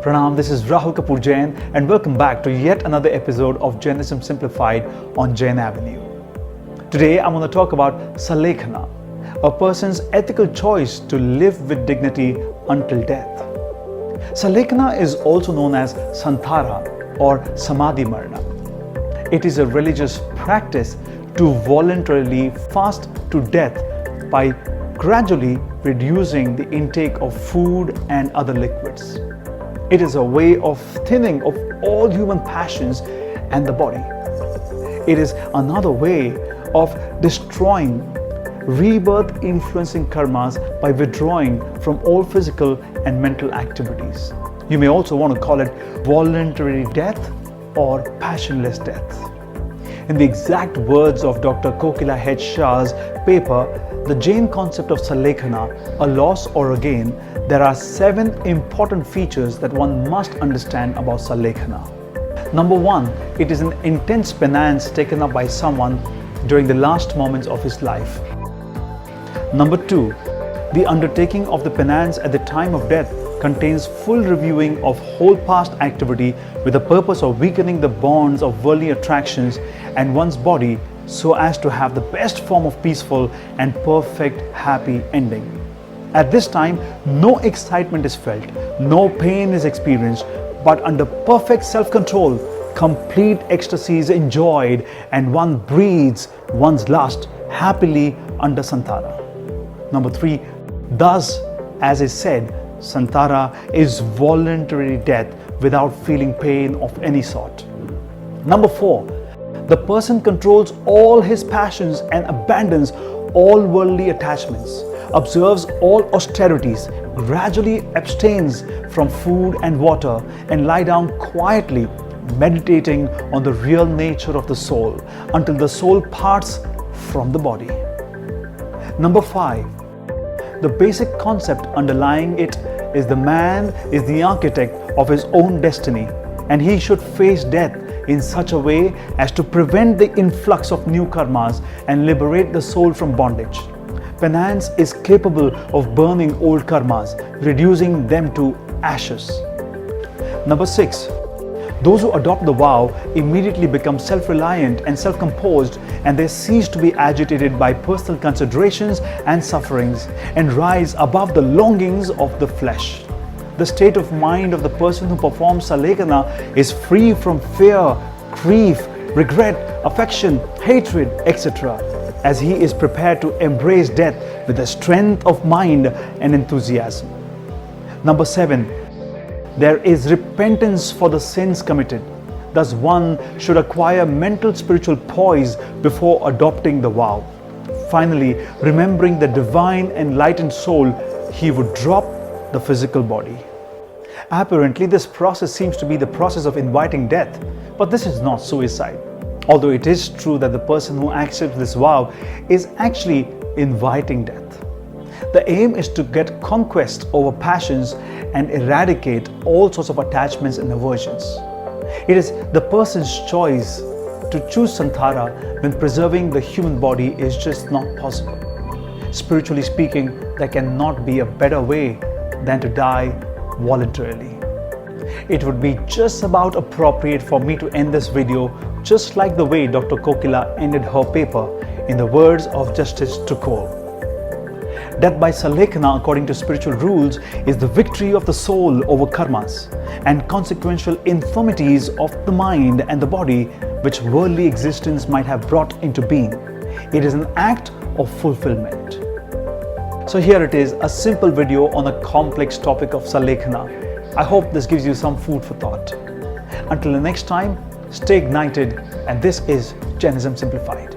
Pranam, this is Rahul Kapoor Jain and welcome back to yet another episode of Jainism Simplified on Jain Avenue. Today I'm going to talk about SALLEKHANA, a person's ethical choice to live with dignity until death. SALLEKHANA is also known as Santhara or Samadhi Marana. It is a religious practice to voluntarily fast to death by gradually reducing the intake of food and other liquids. It is a way of thinning of all human passions and the body. It is another way of destroying rebirth influencing karmas by withdrawing from all physical and mental activities. You may also want to call it voluntary death or passionless death. In the exact words of Dr. Kokila H. Shah's paper, The Jain Concept of SALLEKHANA, a loss or a gain, there are 7 important features that one must understand about SALLEKHANA. Number 1, it is an intense penance taken up by someone during the last moments of his life. Number 2, the undertaking of the penance at the time of death contains full reviewing of whole past activity with the purpose of weakening the bonds of worldly attractions and one's body so as to have the best form of peaceful and perfect happy ending. At this time, no excitement is felt, no pain is experienced, but under perfect self-control, complete ecstasy is enjoyed and one breathes one's last happily under Santhara. Number 3, thus, as is said, Santhara is voluntary death without feeling pain of any sort. Number 4, the person controls all his passions and abandons all worldly attachments, observes all austerities, gradually abstains from food and water, and lie down quietly, meditating on the real nature of the soul until the soul parts from the body. Number 5, the basic concept underlying it is the man is the architect of his own destiny, and he should face death in such a way as to prevent the influx of new karmas and liberate the soul from bondage. Penance is capable of burning old karmas, reducing them to ashes. Number 6, those who adopt the vow immediately become self-reliant and self-composed, and they cease to be agitated by personal considerations and sufferings and rise above the longings of the flesh. The state of mind of the person who performs SALLEKHANA is free from fear, grief, regret, affection, hatred, etc., as he is prepared to embrace death with the strength of mind and enthusiasm. Number 7, there is repentance for the sins committed. Thus one should acquire mental spiritual poise before adopting the vow. Finally, remembering the divine enlightened soul, he would drop the physical body. Apparently, this process seems to be the process of inviting death, but this is not suicide. Although it is true that the person who accepts this vow is actually inviting death. The aim is to get conquest over passions and eradicate all sorts of attachments and aversions. It is the person's choice to choose Santhara when preserving the human body is just not possible. Spiritually speaking, there cannot be a better way than to die voluntarily. It would be just about appropriate for me to end this video just like the way Dr. Kokila ended her paper in the words of Justice Tukol. Death by SALLEKHANA, according to spiritual rules, is the victory of the soul over karmas and consequential infirmities of the mind and the body which worldly existence might have brought into being. It is an act of fulfillment. So here it is, a simple video on a complex topic of SALLEKHANA. I hope this gives you some food for thought. Until the next time, stay ignited, and this is Jainism Simplified.